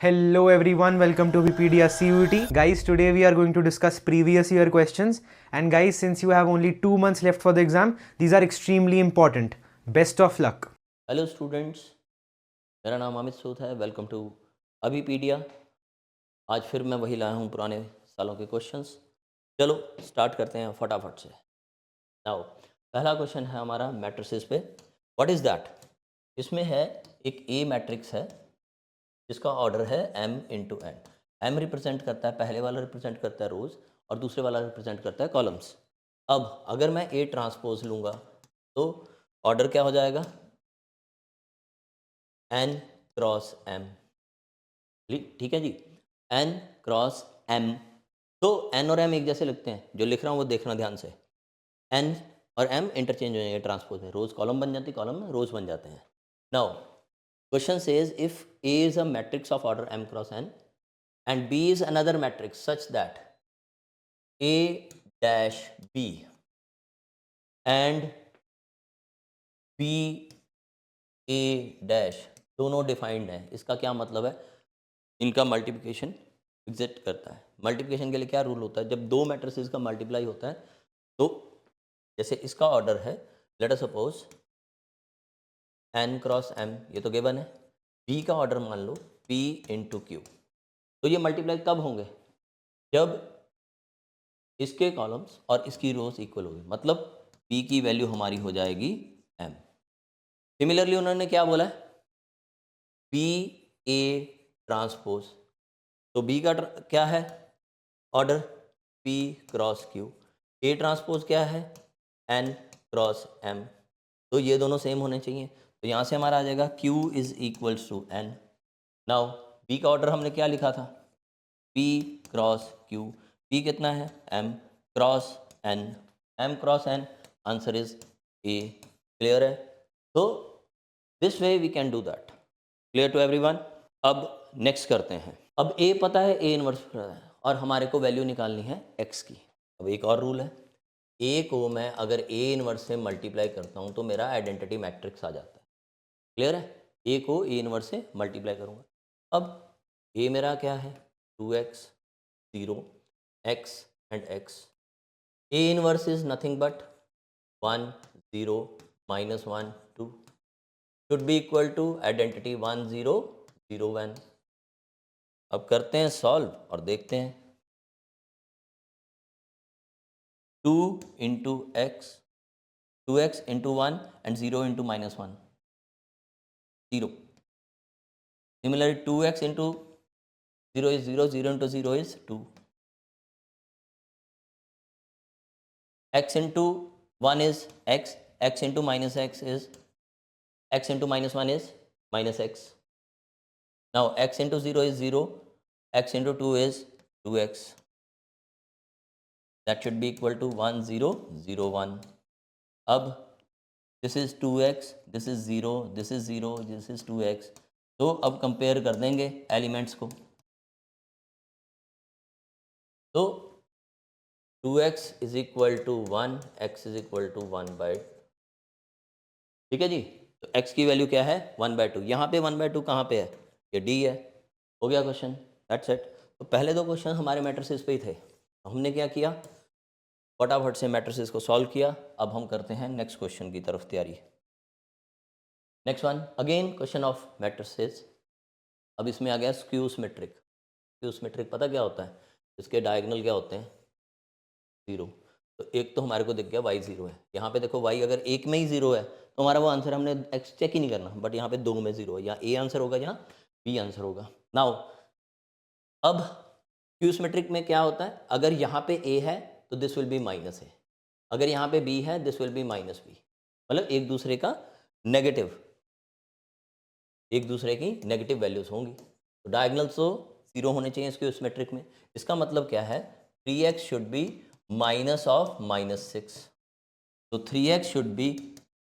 Hello everyone, welcome to Wikipedia CUET. Guys, today we are going to discuss previous year questions. And guys, since you have only 2 months left for the exam, these are extremely important. Best of luck. Hello students, मेरा नाम अमित सूद है। Welcome to Abhipedia. आज फिर मैं वही लाया हूँ पुराने सालों के क्वेश्चंस। चलो स्टार्ट करते हैं फटाफट से। नाउ पहला क्वेश्चन है हमारा मैट्रिसेस पे। What is that? इसमें है एक ए मैट्रिक्स है जिसका ऑर्डर है m into n. M represent करता है, पहले वाला रिप्रेजेंट करता है रोज़ और दूसरे वाला रिप्रेजेंट करता है कॉलम्स। अब अगर मैं ए ट्रांसपोज लूँगा तो ऑर्डर क्या हो जाएगा? n cross m। ठीक है जी, n क्रॉस m। तो n और m एक जैसे लगते हैं, जो लिख रहा हूँ वो देखना ध्यान से। n और m इंटरचेंज हो जाएंगे ट्रांसपोज में, रोज कॉलम बन जाती है, कॉलम में रोज बन जाते हैं। Now question says if a is a matrix of order m cross n and b is another matrix such that a dash b and b a dash दोनों डिफाइंड है। इसका क्या मतलब है? इनका मल्टीप्लिकेशन एग्जिस्ट करता है। मल्टीप्लिकेशन के लिए क्या रूल होता है? जब दो मैट्रिसेस का मल्टीप्लाई होता है तो जैसे इसका ऑर्डर है, let us suppose n cross m, ये तो गिवन है। b का ऑर्डर मान लो p इंटू क्यू। तो ये मल्टीप्लाई कब होंगे? जब इसके कॉलम्स और इसकी रोज इक्वल होगी, मतलब p की वैल्यू हमारी हो जाएगी m। सिमिलरली उन्होंने क्या बोला है? p a transpose. तो b का क्या है order? p cross q। a transpose क्या है? n cross m। तो ये दोनों सेम होने चाहिए। तो यहाँ से हमारा आ जाएगा q is equals to n। Now b का ऑर्डर हमने क्या लिखा था? p cross q। p कितना है? m cross n। m cross n, answer is a। Clear है? तो this way we can do that. Clear to everyone? अब नेक्स्ट करते हैं। अब a पता है, a इनवर्स पता है और हमारे को वैल्यू निकालनी है x की। अब एक और रूल है, a को मैं अगर a इनवर्स से मल्टीप्लाई करता हूँ तो मेरा आइडेंटिटी मैट्रिक्स आ जाता है। क्लियर है? a को a इनवर्स से मल्टीप्लाई करूँगा। अब a मेरा क्या है? 2x 0 x and x। a inverse is nothing but 1 0 minus 1 2 should be equal to identity 1 0 0 1। अब करते हैं सॉल्व और देखते हैं। 2 into x, 2x into 1 and 0 into minus 1 0। Similarly 2x into 0 is 0, 0 into 0 is 2। x into 1 is x, x into minus x is x into minus 1 is minus x। Now x into 0 is 0, x into 2 is 2x। That should be equal to 1 0 0 1। अब this is 2x, this is 0, this is 0, this is 2x। तो अब compare कर देंगे elements को। तो 2x is equal to 1, x is equal to 1/2। ठीक है जी। तो x की वैल्यू क्या है? 1/2। यहाँ पे 1/2 कहाँ पे है? ये d है। हो गया क्वेश्चन, दैट्स इट। तो पहले दो क्वेश्चन हमारे मैट्रिसेस पे ही थे, तो हमने क्या किया? फटाफट से मैट्रिसेस को सॉल्व किया। अब हम करते हैं नेक्स्ट क्वेश्चन की तरफ तैयारी। Next one again question of matrices. अब इसमें आ गया स्क्यू सिमेट्रिक। स्क्यू सिमेट्रिक पता क्या होता है? इसके डायगोनल क्या होते हैं? 0। तो एक तो हमारे को दिख गया y 0 है। यहाँ पे देखो y अगर एक में ही 0 है तो हमारा वो आंसर हमने x चेक ही नहीं करना, बट यहाँ पे दो में 0 है। यहाँ a आंसर होगा, यहाँ b आंसर होगा। नाउ अब स्क्यू सिमेट्रिक में क्या होता है? अगर यहाँ पे a है तो this will be minus a, अगर यहाँ पे b है this will be minus b। मतलब एक दूसरे का नेगेटिव, एक दूसरे की नेगेटिव वैल्यूज होंगी। तो डायगोनल्स तो 0 होने चाहिए स्क्यू सिमेट्रिक में। इसका मतलब क्या है? 3x should be minus of minus 6। तो 3x शुड बी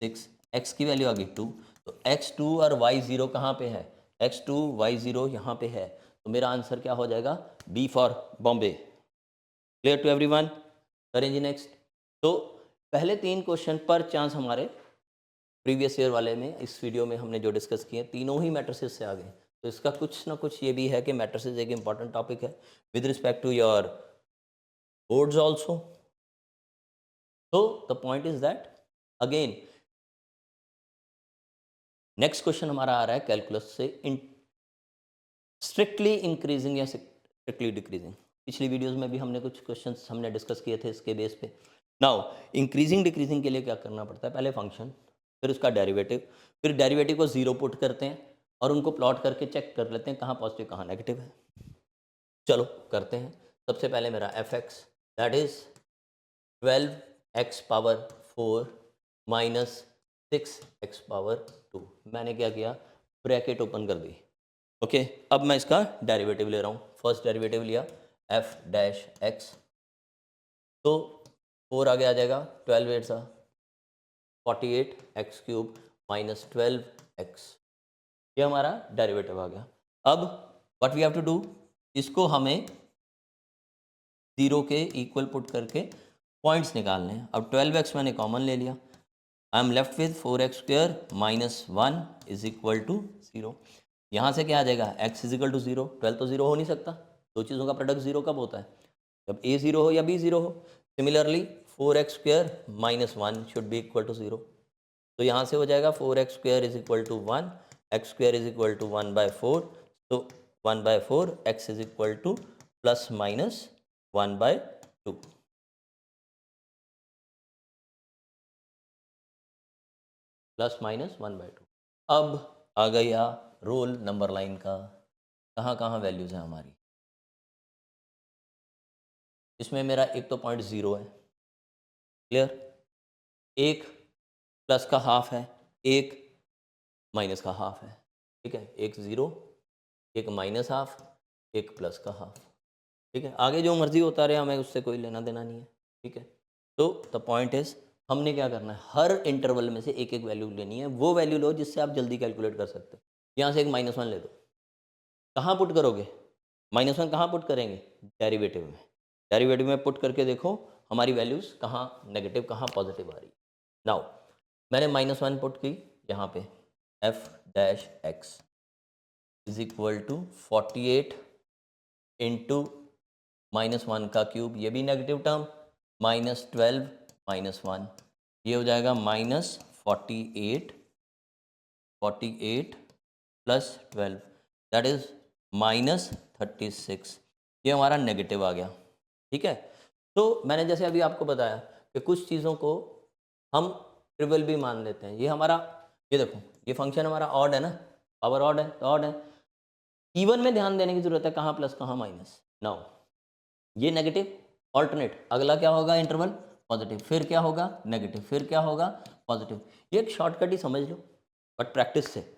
6, x की वैल्यू आ गई 2। तो x2 और y0 कहाँ पे है? x2 y0 यहाँ पे है। तो मेरा आंसर क्या हो जाएगा? B for Bombay. Clear to everyone? करें जी नेक्स्ट। तो पहले 3 क्वेश्चन पर चांस हमारे प्रीवियस ईयर वाले में, इस वीडियो में हमने जो डिस्कस किए तीनों ही मैट्रिसेस से आ गए। तो इसका कुछ ना कुछ ये भी है कि मैट्रिसेस एक इम्पॉर्टेंट टॉपिक है with respect to your boards also. So the point is that again next question हमारा आ रहा है कैलकुलस से इन स्ट्रिक्टली इंक्रीजिंग या स्ट्रिक्टली डिक्रीजिंग. पिछली वीडियोस में भी हमने कुछ क्वेश्चंस हमने डिस्कस किए थे इसके बेस पे. नाउ इंक्रीजिंग डिक्रीजिंग के लिए क्या करना पड़ता है, पहले फंक्शन, फिर उसका डेरिवेटिव, फिर डेरिवेटिव को जीरो पुट करते हैं और उनको प्लॉट करके चेक कर लेते हैं कहाँ पॉजिटिव कहाँ नेगेटिव है. चलो करते हैं. सबसे पहले मेरा F x that is 12x power 4 minus 6x power 2. मैंने क्या किया, ब्रैकेट ओपन कर दी. ओके अब मैं इसका डेरिवेटिव ले रहा हूँ. फर्स्ट डेरिवेटिव लिया एफ डैश एक्स, तो 4 आगे आ जाएगा, 12 8 सा 48 एक्स क्यूब माइनस 12x. ये हमारा डेरिवेटिव आ गया. अब what we have to do, इसको हमें जीरो के इक्वल पुट करके पॉइंट्स निकालने हैं. अब 12x मैंने कॉमन ले लिया. I am left with 4x square minus 1 is equal to 0. यहाँ से क्या आ जाएगा, x इज इक्वल टू 0. 12 तो 0 हो नहीं सकता. दो चीज़ों का प्रोडक्ट 0 कब होता है, जब a 0 हो या b 0 हो. Similarly 4x square minus 1 should be equal to 0. तो यहाँ से हो जाएगा 4x square is equal to 1, x square is equal to 1/4. तो 1/4 x is equal to plus minus 1/2. Plus minus 1/2. अब आ गया रोल नंबर लाइन का, कहाँ कहाँ वैल्यूज हैं हमारी. इसमें मेरा एक तो पॉइंट 0 है, क्लियर. एक प्लस का हाफ है, एक माइनस का हाफ है. ठीक है, एक 0, एक माइनस हाफ, एक प्लस का हाफ. ठीक है, आगे जो मर्जी होता रहे, हमें उससे कोई लेना देना नहीं है. ठीक है, तो द पॉइंट इज हमने क्या करना है, हर इंटरवल में से एक एक वैल्यू लेनी है. वो वैल्यू लो जिससे आप जल्दी कैलकुलेट कर सकते हो. यहाँ से एक -1 ले दो, कहाँ पुट करोगे, -1 कहाँ पुट करेंगे, डेरिवेटिव में. डेरिवेटिव में पुट करके देखो हमारी वैल्यूज़ कहाँ नेगेटिव कहाँ पॉजिटिव आ रही. नाउ मैंने -1 पुट की यहाँ पे, f dash x is equal to 48 into -1 का क्यूब, ये भी नेगेटिव टर्म, माइनस 12 माइनस 1, ये हो जाएगा minus 48 plus 12 that is minus 36. ये हमारा नेगेटिव आ गया. ठीक है, तो मैंने जैसे अभी आपको बताया कि कुछ चीज़ों को हम ट्रिवियल भी मान लेते हैं. ये हमारा, ये देखो ये फंक्शन हमारा ऑड है ना, पावर ऑड है तो ऑड है. इवन में ध्यान देने की जरूरत है, कहाँ प्लस कहाँ माइनस. नाउ ये नेगेटिव ऑल्टरनेट, अगला क्या होगा इंटरवल पॉजिटिव, फिर क्या होगा नेगेटिव, फिर क्या होगा पॉजिटिव. ये एक शॉर्टकट ही समझ लो, बट प्रैक्टिस से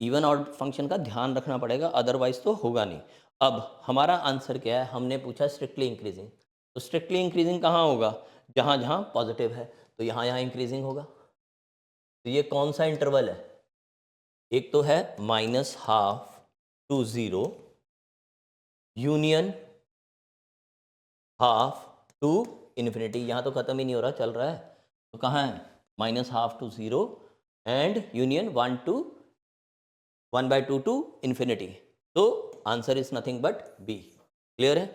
इवन ऑड फंक्शन का ध्यान रखना पड़ेगा, अदरवाइज तो होगा नहीं. अब हमारा आंसर क्या है, हमने पूछा स्ट्रिक्टली इंक्रीजिंग. तो स्ट्रिक्टली इंक्रीजिंग कहाँ होगा, जहाँ जहाँ पॉजिटिव है, तो यहाँ यहाँ इंक्रीजिंग होगा. तो ये कौन सा इंटरवल है, एक तो है -1/2 to 0 यूनियन ½ to इन्फिनिटी. यहाँ तो ख़त्म ही नहीं हो रहा, चल रहा है. तो कहाँ है, -1/2 to 0 and union 1/2 to infinity. तो answer is nothing but B. Clear है.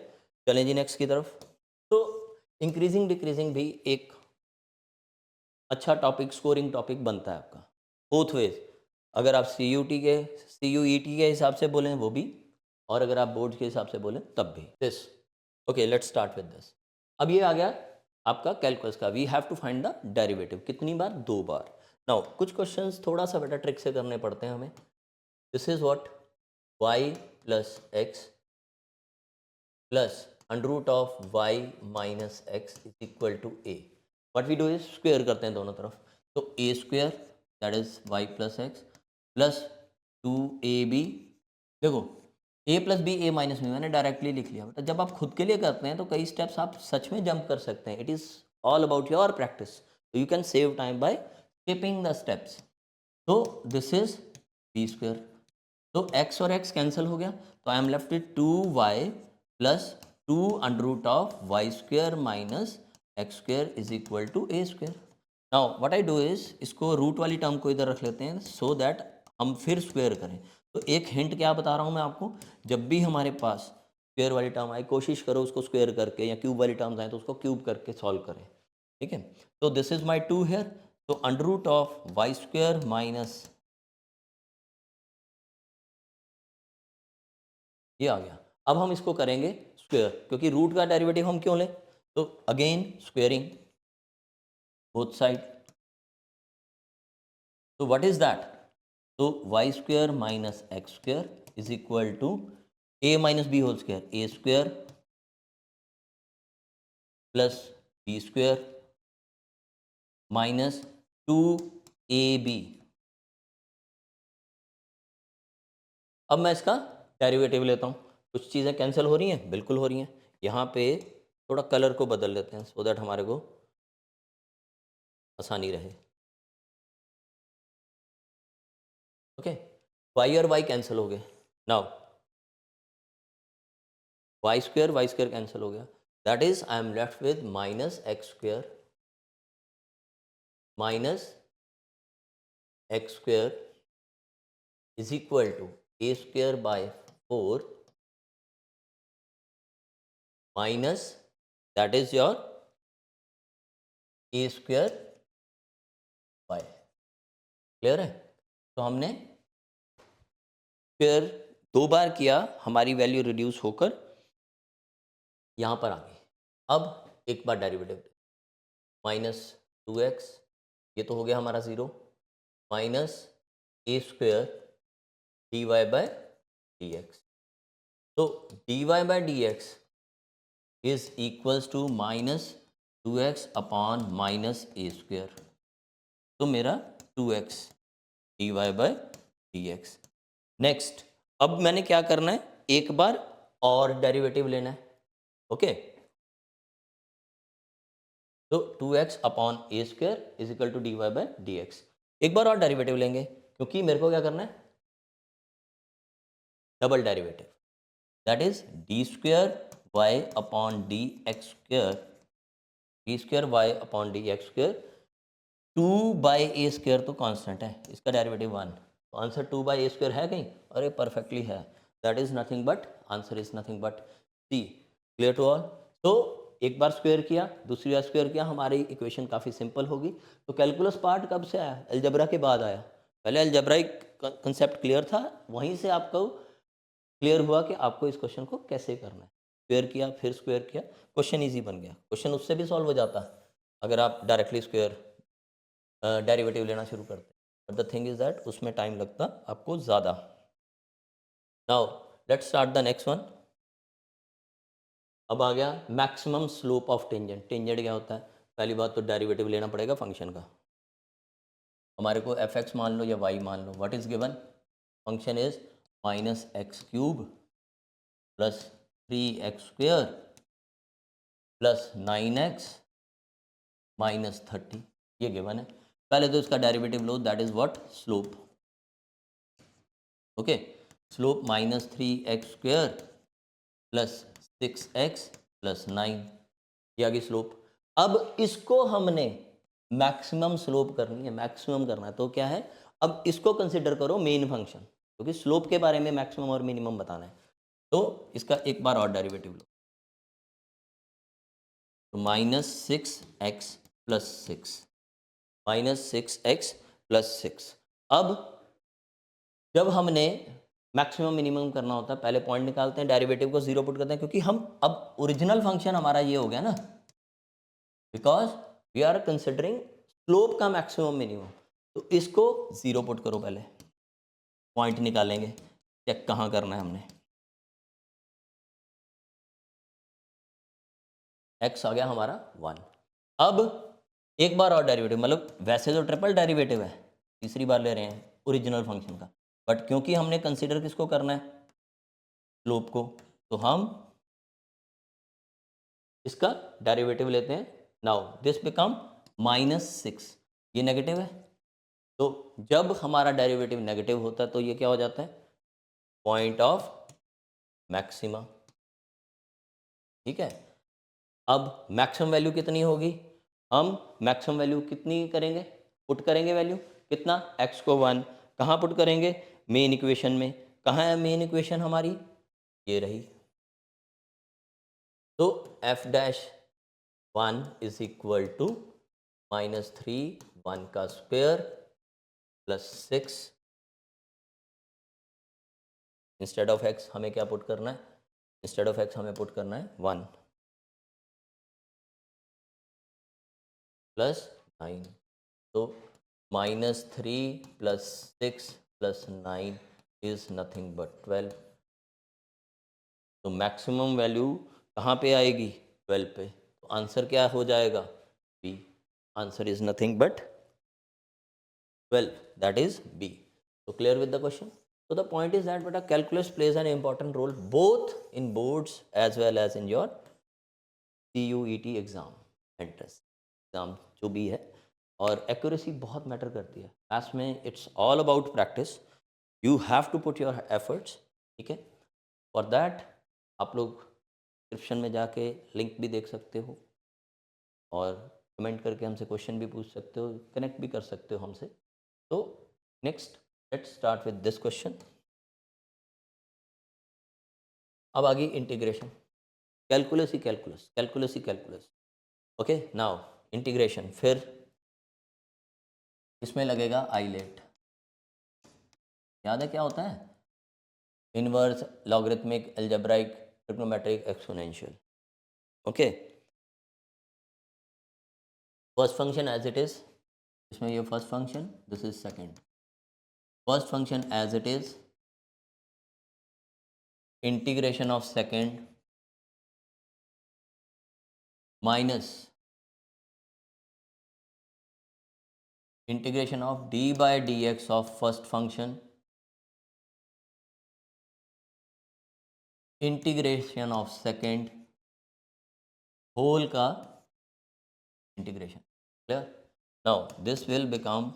चलें जी नेक्स्ट की तरफ. तो इंक्रीजिंग डिक्रीजिंग भी एक अच्छा टॉपिक, स्कोरिंग टॉपिक बनता है आपका बोथ वेज. अगर आप CUT के CUET के हिसाब से बोलें वो भी, और अगर आप बोर्ड के हिसाब से बोलें तब भी. This okay, let's start with this. अब ये आ गया आपका कैलकुलस का, we have to find the derivative. कितनी बार, 2 बार. नाउ कुछ क्वेश्चंस थोड़ा सा बेटा ट्रिक से करने पड़ते हैं हमें. This is what, y plus x plus under root of y minus x is equal to a. What we do is square करते हैं दोनों तरफ. तो a square that is y plus x plus 2ab. देखो a plus b a minus b मैंने directly लिख लिया. बेटा जब आप खुद के लिए करते हैं तो कई स्टेप्स आप सच में जंप कर सकते हैं. It is all about your practice. You can save time by skipping the steps. तो दिस इज b स्क्वेयर. तो x और x कैंसिल हो गया, तो I am left with 2y plus 2 under root of y square minus x square is equal to a square. Now what I do is, इसको root वाली term को इधर रख लेते हैं सो दैट हम फिर स्क्वेयर करें. तो एक हिंट क्या बता रहा हूँ मैं आपको, जब भी हमारे पास स्क्वायर वाली टर्म आए कोशिश करो उसको स्क्वायर करके, या क्यूब वाली टर्म्स आए तो उसको क्यूब करके सॉल्व करें, ठीक है। तो दिस इज माई 2 हियर, तो under root of y square minus ये आ गया। अब हम इसको करेंगे स्क्वायर, क्योंकि रूट का डेरिवेटिव हम क्यों लें, तो अगेन स्क्वेयरिंग बोथ साइड। तो व्हाट इज दैट, तो y square minus x square is equal to a minus b whole square, a square plus b square minus 2ab। अब मैं इसका डेरिवेटिव लेता हूँ, कुछ चीज़ें कैंसिल हो रही हैं, बिल्कुल हो रही हैं। यहाँ पे थोड़ा कलर को बदल लेते हैं सो दैट हमारे को आसानी रहे। ओके, वाई और वाई कैंसिल हो गए। नाउ वाई स्क्वायर कैंसिल हो गया, that is I am left with minus x square is equal to a square by 4 minus that is your a square by, clear है। तो हमने square 2 बार किया, हमारी वैल्यू रिड्यूस होकर यहाँ पर आ गई। अब एक बार डेरिवेटिव माइनस 2x, ये तो हो गया हमारा 0, minus a square d Y by D x. तो D Y by D x is equals to minus 2x upon minus a square, तो मेरा 2x d Y by D x. Next, अब मैंने क्या करना है, एक बार और डेरिवेटिव लेना है, ओके। तो 2x upon a square is equal to d Y by D x, एक बार और डेरिवेटिव लेंगे, क्योंकि मेरे को क्या करना है, double derivative, that is d square y upon d x square, d square y upon d x square, 2 by a square तो कांस्टेंट है, इसका डेरिवेटिव 1, तो आंसर 2 बाई ए स्क्वायर है कहीं, अरे परफेक्टली है, that is nothing but, answer is nothing but c. Clear to all. तो एक बार स्क्वायर किया, दूसरी बार स्क्वायर किया, हमारी इक्वेशन काफ़ी सिंपल होगी। तो कैलकुलस पार्ट कब से आया, अलजबरा के बाद आया, पहले अलजबराइक कंसेप्ट क्लियर था, वहीं से आपको क्लियर हुआ कि आपको इस क्वेश्चन को कैसे करना है। स्क्वायर किया, फिर स्क्वायर किया, क्वेश्चन ईजी बन गया। क्वेश्चन उससे भी सॉल्व हो जाता अगर आप डायरेक्टली स्क्वायर डेरिवेटिव लेना शुरू करते, but the thing is that उसमें टाइम लगता आपको ज़्यादा। Now let's start the next one. अब आ गया maximum slope of tangent. Tangent क्या होता है, पहली बात तो डेरिवेटिव लेना पड़ेगा फंक्शन का। हमारे को एफ एक्स मान लो या वाई मान लो, what is given, function is minus x cube plus 3x square plus 9x minus 30, ये गिवन है। पहले तो इसका डेरिवेटिव लो, that is what, slope. Okay, slope minus 3x square plus 6x plus 9, ये आ गई स्लोप। अब इसको हमने मैक्सिमम स्लोप करनी है, मैक्सिमम करना है, तो क्या है, अब इसको कंसिडर करो मेन फंक्शन, क्योंकि स्लोप के बारे में मैक्सिमम और मिनिमम बताना है। तो इसका एक बार और डेरिवेटिव लो, तो minus 6x plus 6, minus 6x plus 6। अब जब हमने मैक्सिमम मिनिमम करना होता है, पहले पॉइंट निकालते हैं, डेरिवेटिव को 0 पुट करते हैं, क्योंकि हम अब ओरिजिनल फंक्शन हमारा ये हो गया ना, because we are considering slope का मैक्सिमम मिनिमम। तो इसको 0 पुट करो, पहले पॉइंट निकालेंगे, चेक कहाँ करना है हमने, x आ गया हमारा 1। अब एक बार और डेरिवेटिव, मतलब वैसे तो ट्रिपल डेरिवेटिव है, तीसरी बार ले रहे हैं ओरिजिनल फंक्शन का, बट क्योंकि हमने कंसिडर किसको करना है, स्लोप को, तो हम इसका डेरिवेटिव लेते हैं। नाउ दिस बिकम माइनस 6, ये नेगेटिव है, तो जब हमारा डेरिवेटिव नेगेटिव होता है तो ये क्या हो जाता है, पॉइंट ऑफ मैक्सिमा, ठीक है। अब मैक्सिमम वैल्यू कितनी होगी, हम मैक्सिमम वैल्यू कितनी करेंगे, पुट करेंगे वैल्यू कितना, x को 1, कहाँ पुट करेंगे, मेन इक्वेशन में। कहाँ है मेन इक्वेशन हमारी? ये रही। तो f dash 1 is equal to -3 1 का square plus 6। Instead of x हमें क्या पुट करना है? इंस्टेड ऑफ एक्स हमें पुट करना है 1 प्लस 9। तो -3 plus 6 plus 9 is nothing but 12। तो मैक्सिमम वैल्यू कहाँ पे आएगी? 12 पे। तो आंसर क्या हो जाएगा? B. Answer is nothing but 12, that is B. So clear with the question? So the point is that beta calculus plays an important role both in boards as well as in your CUET exam entrance exam जो भी है। और accuracy बहुत matter करती है maths में। It's all about practice, you have to put your efforts. ठीक है, फॉर दैट आप लोग डिस्क्रिप्शन में जाके लिंक भी देख सकते हो और कमेंट करके हमसे क्वेश्चन भी पूछ सकते हो, कनेक्ट भी कर सकते हो हमसे। तो next let's start with this question. अब आ गई इंटीग्रेशन। कैलकुलस ही कैलकुलस, कैलकुलस ही कैलकुलस। Okay, now integration. फिर इसमें लगेगा आइलेट। याद है क्या होता है? Inverse, logarithmic, algebraic, trigonometric, exponential. Okay, first function as it is. इसमें ये first function, this is second. First function as it is, integration of second minus integration of d by dx of first function, integration of second whole का integration. Clear? Now this will become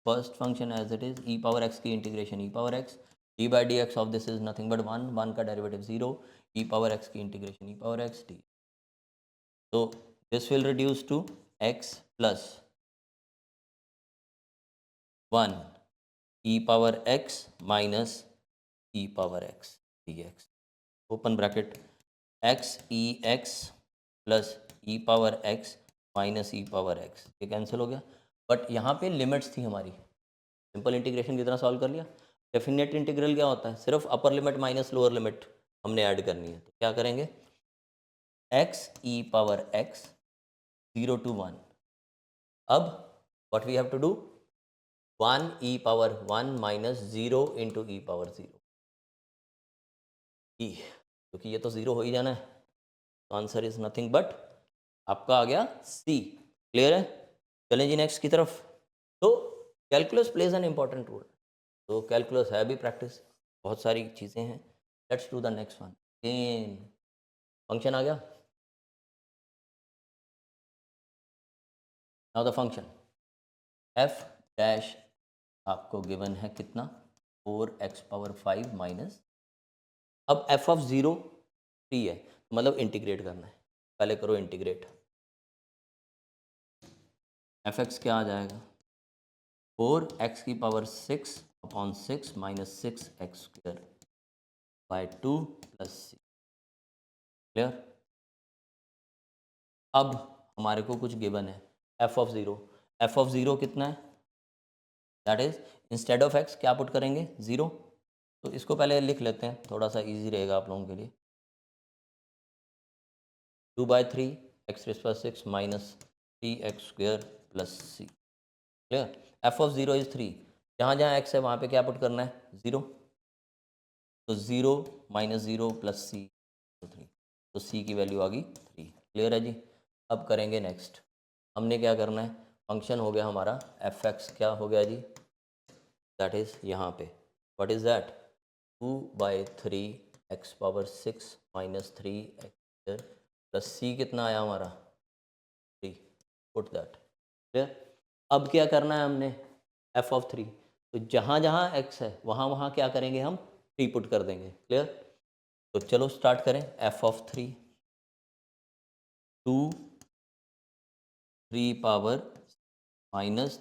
first function as it is, e power x की integration e power x, d by dx of this is nothing but 1, 1 का derivative 0, e power x की integration e power x d. So this will reduce to x plus 1 e power x minus e power x dx, open bracket, x e x plus e power x minus e power x, ये cancel हो गया। But यहाँ पे limits थी हमारी। Simple integration की तरह solve कर लिया। डेफिनेट इंटीग्रल क्या होता है? सिर्फ upper limit minus lower limit हमने ऐड करनी है। तो क्या करेंगे? x e power x 0 to 1। अब what we have to do? 1 e power 1 minus 0 into e power 0 e, क्योंकि ये तो 0 हो ही जाना है। तो आंसर इज नथिंग बट आपका आ गया सी। क्लियर है? चलें जी नेक्स्ट की तरफ। तो calculus plays an important role. तो कैलकुलस है भी प्रैक्टिस, बहुत सारी चीज़ें हैं। Let's do the next one. Again function आ गया। Now the function f dash आपको गिवन है कितना? 4x पावर 5 माइनस, अब एफ ऑफ 0 3 है, मतलब इंटीग्रेट करना है। पहले करो इंटीग्रेट। एफ एक्स क्या आ जाएगा? 4x की power 6 upon 6 minus 6x square by 2 plus c. Clear? अब हमारे को कुछ गिवन है एफ ऑफ 0। एफ ऑफ 0 कितना है? That is instead of x क्या पुट करेंगे? 0। तो इसको पहले लिख लेते हैं, थोड़ा सा इजी रहेगा आप लोगों के लिए। 2/3 x raise power 6 minus 3x square plus c. Clear? F of 0 is 3। जहाँ जहाँ x है वहाँ पे क्या पुट करना है? 0। तो 0 माइनस 0 प्लस सी तो 3। तो सी की वैल्यू आ गई 3। क्लियर है जी? अब करेंगे नेक्स्ट। हमने क्या करना है? फंक्शन हो गया हमारा एफ एक्स, क्या हो गया जी? दैट इज़ यहाँ पे what is that? 2/3 x power 6 minus 3x plus c कितना आया हमारा? 3। Put that. क्लियर? अब क्या करना है हमने? F of 3। तो जहाँ जहाँ एक्स है वहाँ वहाँ क्या करेंगे हम? 3 पुट कर देंगे। क्लियर? तो चलो स्टार्ट करें। F of 3 2 3 power minus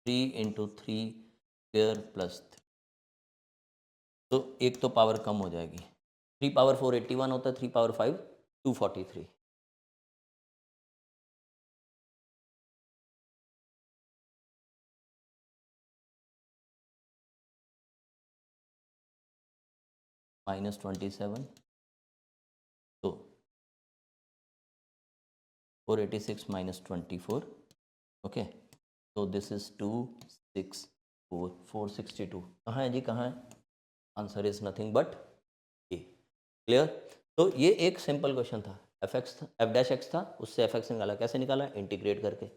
3 into 3 square plus 3। तो एक तो पावर कम हो जाएगी, 3 पावर 4 81 होता है, 3 पावर 5 243। -27, तो 486 -24, ओके, तो दिस इज 264 462। कहाँ है जी, कहाँ है? Answer is nothing but A. Clear? तो ये एक सिंपल क्वेश्चन था, एफ एक्स था, एफ डैश एक्स था, उससे एफ एक्स निकाला। कैसे निकाला? इंटीग्रेट करके।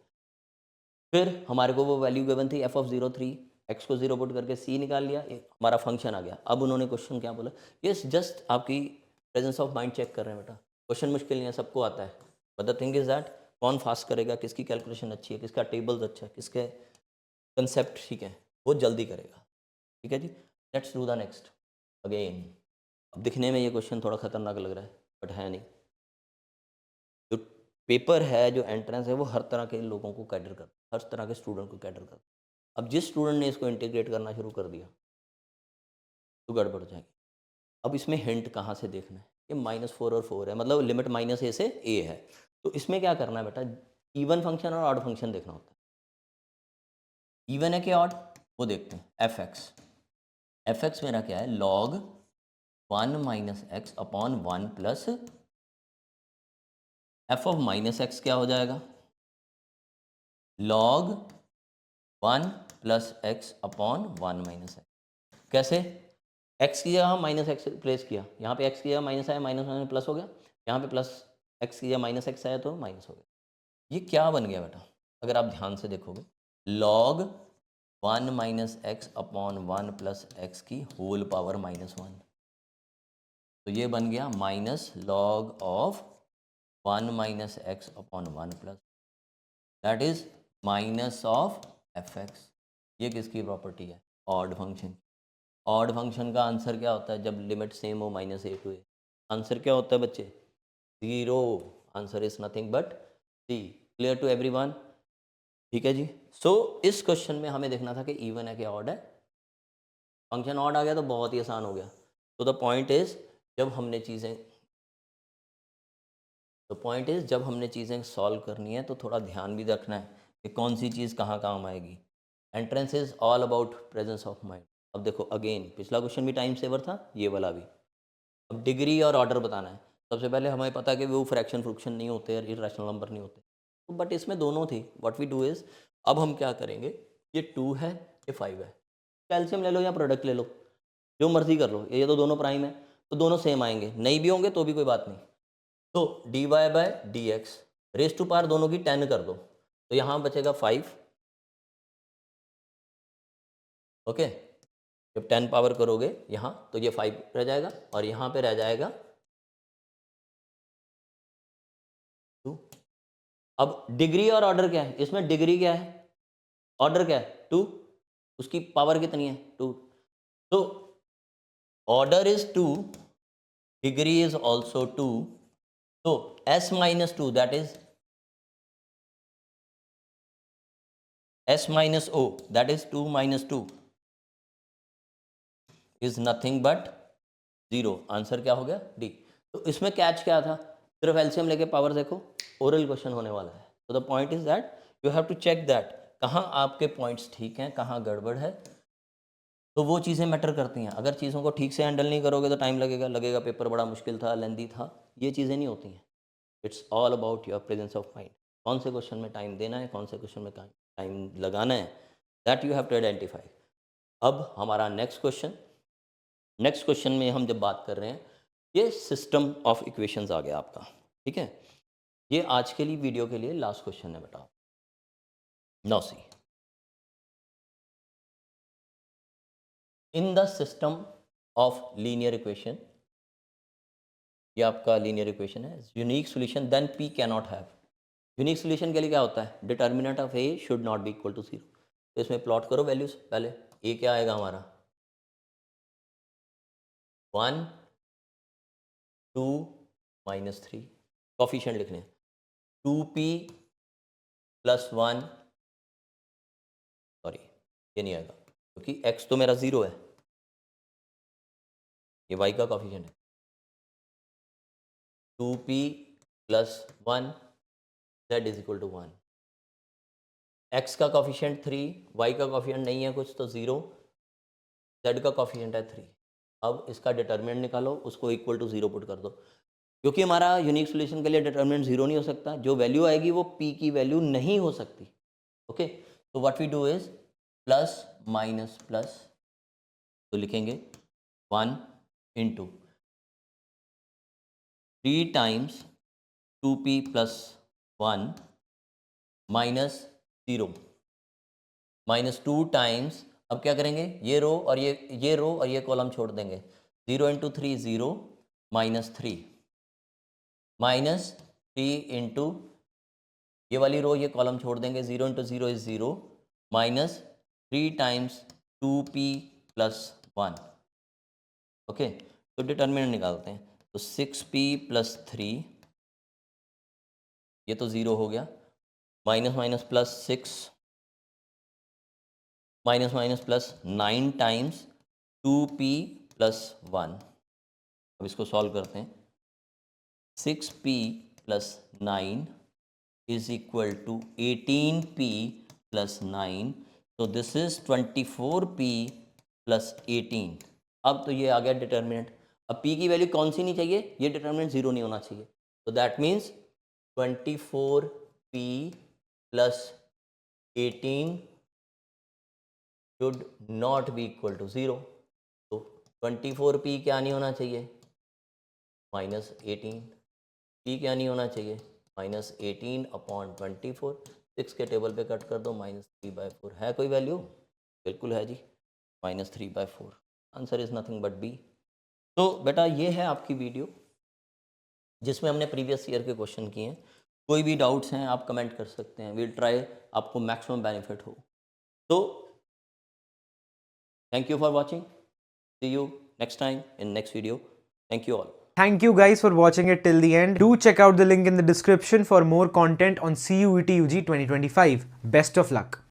फिर हमारे को वो वैल्यू गिवन थी एफ ऑफ 03, एक्स को 0 पुट करके सी निकाल लिया, हमारा फंक्शन आ गया। अब उन्होंने क्वेश्चन क्या बोला? ये जस्ट आपकी प्रेजेंस ऑफ माइंड चेक कर रहे हैं बेटा। क्वेश्चन मुश्किल नहीं है, सबको आता है, but the thing is that कौन फास्ट करेगा, किसकी कैलकुलेशन अच्छी है, किसका टेबल्स अच्छा है, किसके कंसेप्ट ठीक है, वो जल्दी करेगा। ठीक है जी, let's do the next again. अब दिखने में ये क्वेश्चन थोड़ा खतरनाक लग रहा है, बट है नहीं। जो पेपर है, जो एंट्रेंस है, वो हर तरह के लोगों को कैटर करता है, हर तरह के स्टूडेंट को कैटर करता है। अब जिस स्टूडेंट ने इसको इंटीग्रेट करना शुरू कर दिया तो गड़बड़ हो जाएगी। अब इसमें हिंट कहाँ से देखना है? ये -4 और 4 है, मतलब लिमिट -a से a है। तो इसमें क्या करना है बेटा? इवन फंक्शन और ऑड फंक्शन देखना होता है। इवन है कि ऑड, वो देखते हैं। एफ एक्स मेरा क्या है? Log 1 minus x upon 1 plus F of minus x क्या हो जाएगा? Log 1 plus x upon 1 minus x. कैसे? एक्स की जगह माइनस एक्स प्लेस किया, यहाँ पे एक्स की जगह माइनस आया, माइनस माइनस प्लस हो गया, यहाँ पे प्लस एक्स की जगह माइनस एक्स आया तो माइनस हो गया। ये क्या बन गया बेटा? अगर आप ध्यान से देखोगे, log 1 minus x upon 1 plus x की होल पावर -1, तो ये बन गया minus log of 1 minus x upon 1 plus, that is minus of f x. ये किसकी प्रॉपर्टी है? Odd function. ऑड फंक्शन का आंसर क्या होता है जब लिमिट सेम हो -a to a? आंसर क्या होता है बच्चे? 0। Answer is nothing but c. Clear to everyone? ठीक है जी। सो इस क्वेश्चन में हमें देखना था कि इवन है कि ऑड है। फंक्शन ऑड आ गया तो बहुत ही आसान हो गया। तो द पॉइंट इज जब हमने चीज़ें जब हमने चीज़ें सॉल्व करनी है तो थोड़ा ध्यान भी रखना है कि कौन सी चीज़ कहाँ काम आएगी। Entrance is all about presence of mind. अब देखो अगेन, पिछला क्वेश्चन भी टाइम सेवर था, ये वाला भी। अब डिग्री और ऑर्डर बताना है। सबसे पहले हमें पता है कि वो फ्रैक्शन फ्रुक्शन नहीं होते, इरेशनल नंबर नहीं होते, तो बट इसमें दोनों थी। व्हाट वी डू इज़, अब हम क्या करेंगे, ये 2 है, ये 5 है, कैल्शियम ले लो या प्रोडक्ट ले लो, जो मर्जी कर लो, ये तो दोनों प्राइम है, तो दोनों सेम आएंगे। नहीं भी होंगे तो भी कोई बात नहीं। तो D Y by D X raise to पार दोनों की 10 कर दो, तो यहाँ बचेगा 5। ओके, जब 10 पावर करोगे यहाँ तो ये 5 रह जाएगा और यहाँ पे रह जाएगा 2। अब डिग्री और ऑर्डर क्या है? इसमें डिग्री क्या है, ऑर्डर क्या है? 2। उसकी पावर कितनी है? 2। तो order is 2, degree is also 2, तो s minus 2 that is s minus o that is 2 minus 2 is nothing but 0। Answer क्या हो गया? डी। तो इसमें कैच क्या था? सिर्फ एलसीएम लेके पावर देखो, ओरल क्वेश्चन होने वाला है। तो the point is that you have to check that कहाँ आपके पॉइंट्स ठीक हैं, कहाँ गड़बड़ है। तो वो चीज़ें मैटर करती हैं। अगर चीज़ों को ठीक से हैंडल नहीं करोगे तो टाइम लगेगा, पेपर बड़ा मुश्किल था, लेंदी था, ये चीज़ें नहीं होती हैं। It's all about your presence of mind. कौन से क्वेश्चन में टाइम देना है, कौन से क्वेश्चन में टाइम लगाना है, that you have to identify. अब हमारा नेक्स्ट क्वेश्चन में हम जब बात कर रहे हैं, ये सिस्टम ऑफ इक्वेशंस आ गया आपका। ठीक है, ये आज के लिए वीडियो के लिए लास्ट क्वेश्चन है बेटा। Now see, in the system of linear equation, ये आपका लीनियर इक्वेशन है, unique solution then P cannot have. Unique solution के लिए क्या होता है? Determinant of A should not be equal to 0। तो इसमें प्लॉट करो वैल्यूज। पहले ए क्या आएगा हमारा? 1 2 -3। कॉफिशिएंट लिखने 2p + 1, सॉरी ये नहीं आएगा क्योंकि x तो मेरा 0 है। ये y का कॉफिशिएंट है 2p plus 1 z is equal to 1। x का कॉफिशिएंट 3, y का कॉफिशिएंट नहीं है कुछ तो 0, z का कॉफिशिएंट है 3। अब इसका डिटर्मिनेंट निकालो, उसको इक्वल टू 0 पुट कर दो, क्योंकि हमारा यूनिक सॉल्यूशन के लिए डिटर्मिनेंट 0 नहीं हो सकता, जो वैल्यू आएगी वो p की वैल्यू नहीं हो सकती। ओके, तो what we do is plus minus plus, तो लिखेंगे 1 into 3 times 2p plus 1 minus 0 minus 2 times, अब क्या करेंगे, ये रो और ये रो और ये कॉलम छोड़ देंगे, 0 इंटू 3 0 माइनस 3 माइनस 3 इंटू ये वाली रो ये कॉलम छोड़ देंगे, 0 into 0 is 0 minus 3 times 2p plus 1। Okay, तो डिटर्मिनेंट निकालते हैं, तो 6p प्लस 3, ये तो 0 हो गया, minus minus plus 6 minus minus plus 9 times 2p plus 1। अब इसको सॉल्व करते हैं, 6p plus 9 is equal to 18p plus 9, तो दिस इज 24p प्लस 18। अब तो ये आ गया डिटर्मिनेंट। अब p की वैल्यू कौन सी नहीं चाहिए, ये डिटर्मिनेंट 0 नहीं होना चाहिए, तो that means 24p plus 18 should not be equal to 0। तो 24p क्या नहीं होना चाहिए, माइनस 18, p क्या नहीं होना चाहिए, माइनस 18 अपॉन 24। 6 के टेबल पे कट कर दो, -3/4 है कोई वैल्यू, बिल्कुल है जी, -3/4। Answer is nothing but B. तो बेटा ये है आपकी वीडियो जिसमें हमने प्रीवियस ईयर के क्वेश्चन किए हैं। कोई भी डाउट्स हैं आप कमेंट कर सकते हैं, विल ट्राई आपको मैक्सिमम बेनिफिट हो। तो thank you for watching, see you next time in next video, thank you all. Thank you guys for watching it till the end. Do check out the link in the description for more content on CUET UG 2025. Best of luck.